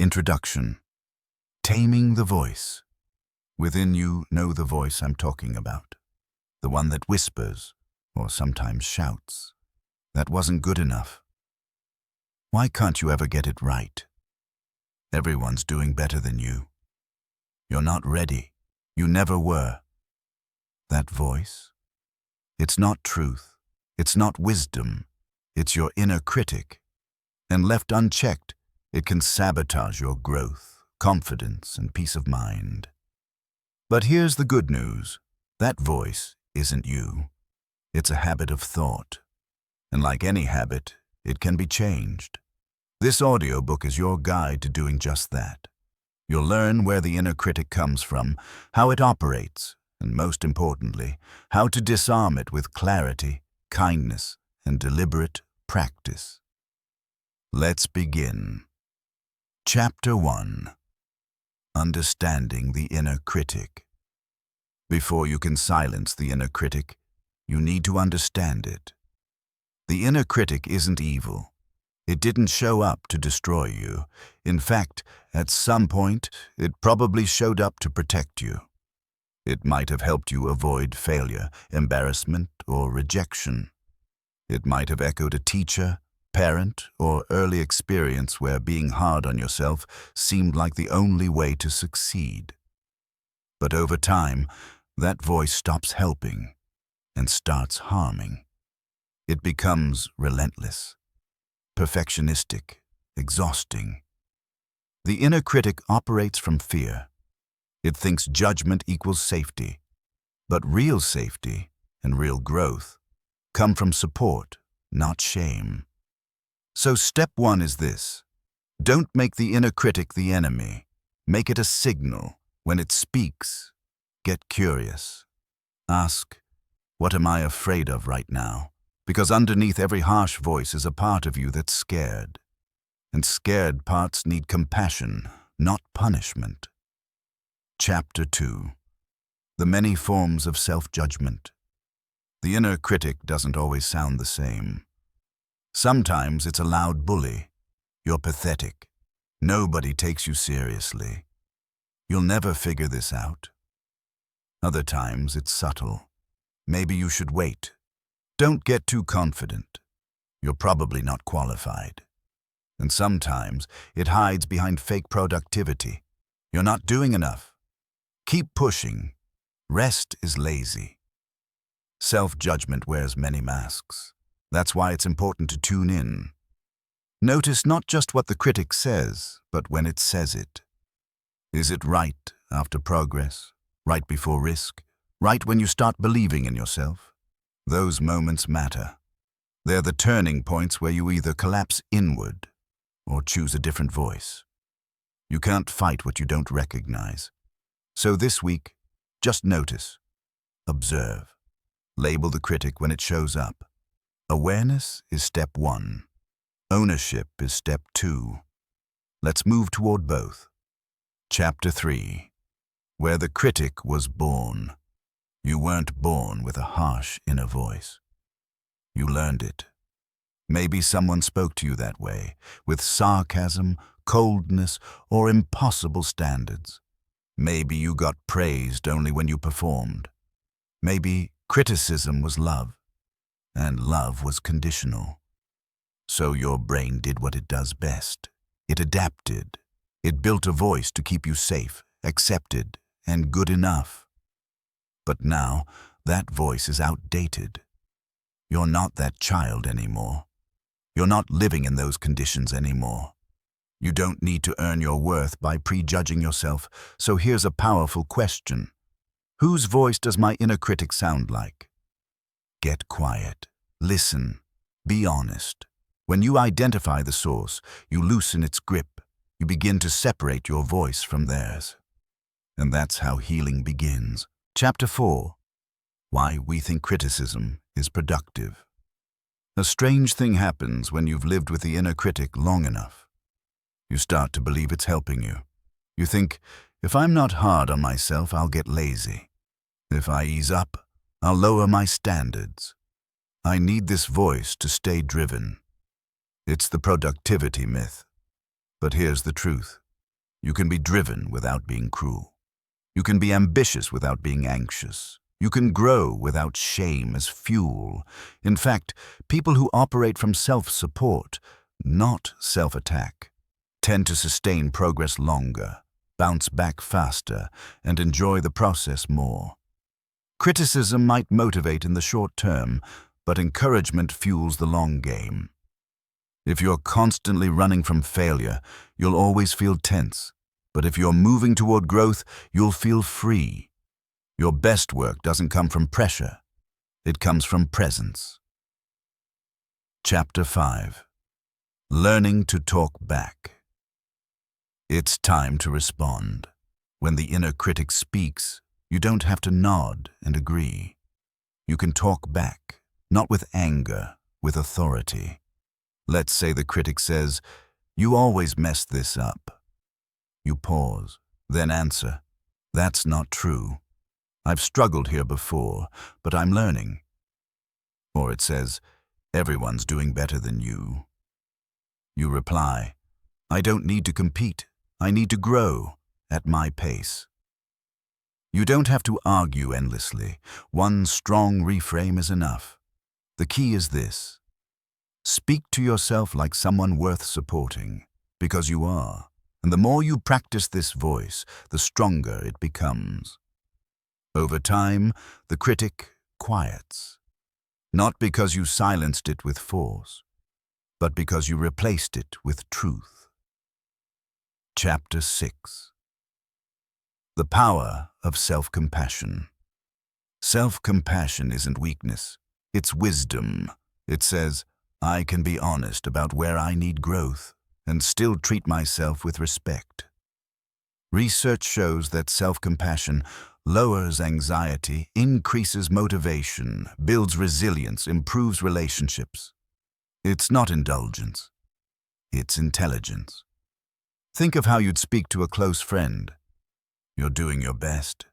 Introduction. Taming the voice. Within you know the voice I'm talking about. The one that whispers, or sometimes shouts. That wasn't good enough. Why can't you ever get it right? Everyone's doing better than you. You're not ready. You never were. That voice? It's not truth. It's not wisdom. It's your inner critic. And left unchecked, it can sabotage your growth, confidence, and peace of mind. But here's the good news. That voice isn't you. It's a habit of thought. And like any habit, it can be changed. This audiobook is your guide to doing just that. You'll learn where the inner critic comes from, how it operates, and most importantly, how to disarm it with clarity, kindness, and deliberate practice. Let's begin. Chapter 1. Understanding the inner critic. Before you can silence the inner critic, you need to understand it. The inner critic isn't evil. It didn't show up to destroy you. In fact, at some point, it probably showed up to protect you. It might have helped you avoid failure, embarrassment, or rejection. It might have echoed a teacher, parent, or early experience where being hard on yourself seemed like the only way to succeed. But over time, that voice stops helping and starts harming. It becomes relentless, perfectionistic, exhausting. The inner critic operates from fear. It thinks judgment equals safety. But real safety and real growth come from support, not shame. So step 1 is this. Don't make the inner critic the enemy. Make it a signal. When it speaks, get curious. Ask, what am I afraid of right now? Because underneath every harsh voice is a part of you that's scared. And scared parts need compassion, not punishment. Chapter 2. The many forms of self-judgment. The inner critic doesn't always sound the same. Sometimes it's a loud bully. You're pathetic. Nobody takes you seriously. You'll never figure this out. Other times it's subtle. Maybe you should wait. Don't get too confident. You're probably not qualified. And sometimes it hides behind fake productivity. You're not doing enough. Keep pushing. Rest is lazy. Self-judgment wears many masks. That's why it's important to tune in. Notice not just what the critic says, but when it says it. Is it right after progress? Right before risk? Right when you start believing in yourself? Those moments matter. They're the turning points where you either collapse inward or choose a different voice. You can't fight what you don't recognize. So this week, just notice. Observe. Label the critic when it shows up. Awareness is step 1. Ownership is step 2. Let's move toward both. Chapter 3. Where the critic was born. You weren't born with a harsh inner voice. You learned it. Maybe someone spoke to you that way, with sarcasm, coldness, or impossible standards. Maybe you got praised only when you performed. Maybe criticism was love. And love was conditional. So your brain did what it does best. It adapted. It built a voice to keep you safe, accepted, and good enough. But now, that voice is outdated. You're not that child anymore. You're not living in those conditions anymore. You don't need to earn your worth by prejudging yourself, so here's a powerful question. Whose voice does my inner critic sound like? Get quiet. Listen. Be honest. When you identify the source, you loosen its grip. You begin to separate your voice from theirs. And that's how healing begins. Chapter 4. Why we think criticism is productive. A strange thing happens when you've lived with the inner critic long enough. You start to believe it's helping you. You think, if I'm not hard on myself, I'll get lazy. If I ease up, I'll lower my standards. I need this voice to stay driven. It's the productivity myth. But here's the truth. You can be driven without being cruel. You can be ambitious without being anxious. You can grow without shame as fuel. In fact, people who operate from self-support, not self-attack, tend to sustain progress longer, bounce back faster, and enjoy the process more. Criticism might motivate in the short term, but encouragement fuels the long game. If you're constantly running from failure, you'll always feel tense. But if you're moving toward growth, you'll feel free. Your best work doesn't come from pressure. It comes from presence. Chapter 5. Learning to talk back. It's time to respond. When the inner critic speaks, you don't have to nod and agree. You can talk back, not with anger, with authority. Let's say the critic says, "You always mess this up." You pause, then answer, "That's not true. I've struggled here before, but I'm learning." Or it says, "Everyone's doing better than you." You reply, "I don't need to compete. I need to grow at my pace." You don't have to argue endlessly. One strong reframe is enough. The key is this: speak to yourself like someone worth supporting, because you are. And the more you practice this voice, the stronger it becomes. Over time, the critic quiets. Not because you silenced it with force, but because you replaced it with truth. Chapter 6. The power of self-compassion. Self-compassion isn't weakness, it's wisdom. It says, I can be honest about where I need growth and still treat myself with respect. Research shows that self-compassion lowers anxiety, increases motivation, builds resilience, improves relationships. It's not indulgence. It's intelligence. Think of how you'd speak to a close friend. You're doing your best.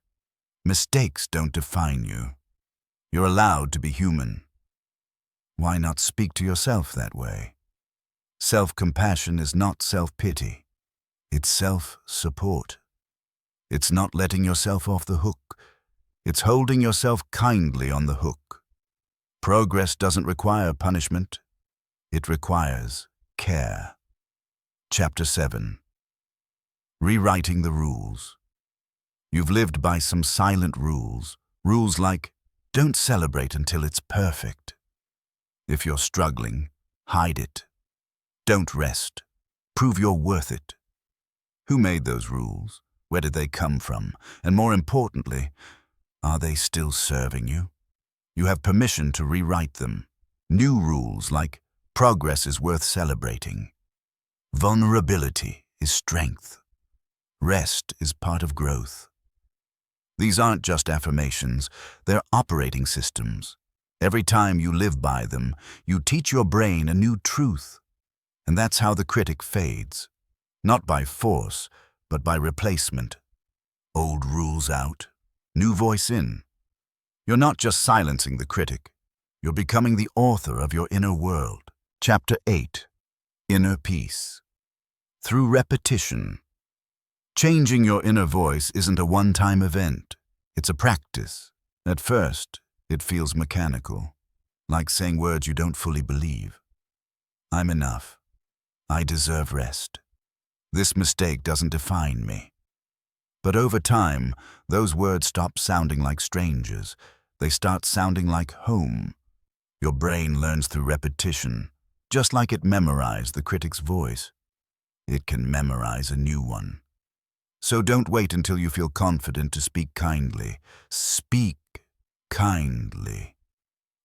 Mistakes don't define you. You're allowed to be human. Why not speak to yourself that way? Self-compassion is not self-pity. It's self-support. It's not letting yourself off the hook. It's holding yourself kindly on the hook. Progress doesn't require punishment. It requires care. Chapter 7. Rewriting the rules. You've lived by some silent rules. Rules like, don't celebrate until it's perfect. If you're struggling, hide it. Don't rest. Prove you're worth it. Who made those rules? Where did they come from? And more importantly, are they still serving you? You have permission to rewrite them. New rules like progress is worth celebrating. Vulnerability is strength. Rest is part of growth. These aren't just affirmations, they're operating systems. Every time you live by them, you teach your brain a new truth. And that's how the critic fades. Not by force, but by replacement. Old rules out, new voice in. You're not just silencing the critic. You're becoming the author of your inner world. Chapter 8. Inner Peace. Through repetition. Changing your inner voice isn't a one-time event. It's a practice. At first, it feels mechanical, like saying words you don't fully believe. I'm enough. I deserve rest. This mistake doesn't define me. But over time, those words stop sounding like strangers. They start sounding like home. Your brain learns through repetition, just like it memorized the critic's voice. It can memorize a new one. So don't wait until you feel confident to speak kindly. Speak kindly,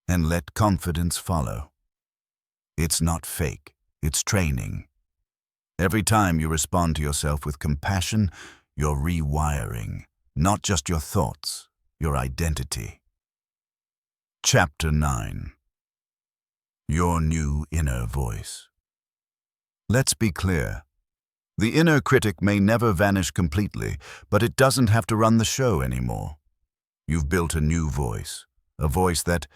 and let confidence follow. It's not fake, it's training. Every time you respond to yourself with compassion, you're rewiring, not just your thoughts, your identity. Chapter 9. Your new inner voice. Let's be clear. The inner critic may never vanish completely, but it doesn't have to run the show anymore. You've built a new voice, a voice that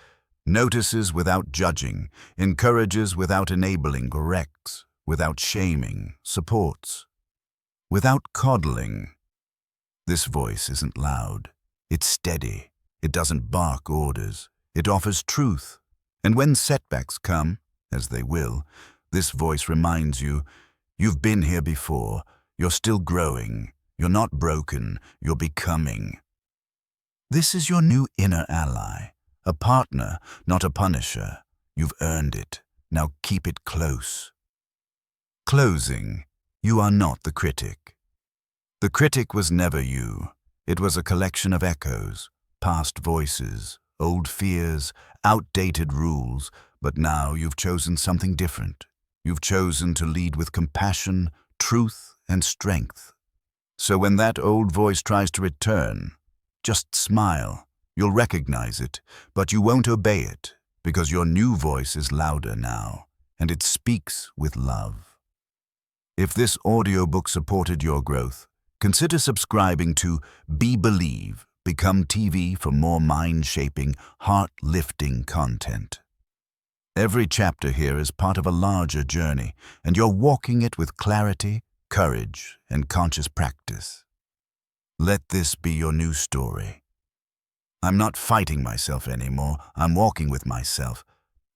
notices without judging, encourages without enabling, corrects without shaming, supports. without coddling. This voice isn't loud. It's steady. It doesn't bark orders. It offers truth. And when setbacks come, as they will, this voice reminds you, you've been here before. You're still growing. You're not broken. You're becoming. This is your new inner ally, a partner, not a punisher. You've earned it. Now keep it close. Closing. You are not the critic. The critic was never you. It was a collection of echoes, past voices, old fears, outdated rules, but now you've chosen something different. You've chosen to lead with compassion, truth, and strength. So when that old voice tries to return, just smile. You'll recognize it, but you won't obey it, because your new voice is louder now, and it speaks with love. If this audiobook supported your growth, consider subscribing to Be Believe, Become TV for more mind-shaping, heart-lifting content. Every chapter here is part of a larger journey, and you're walking it with clarity, courage, and conscious practice. Let this be your new story. I'm not fighting myself anymore. I'm walking with myself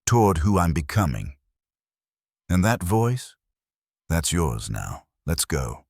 toward who I'm becoming. And that voice? That's yours now. Let's go.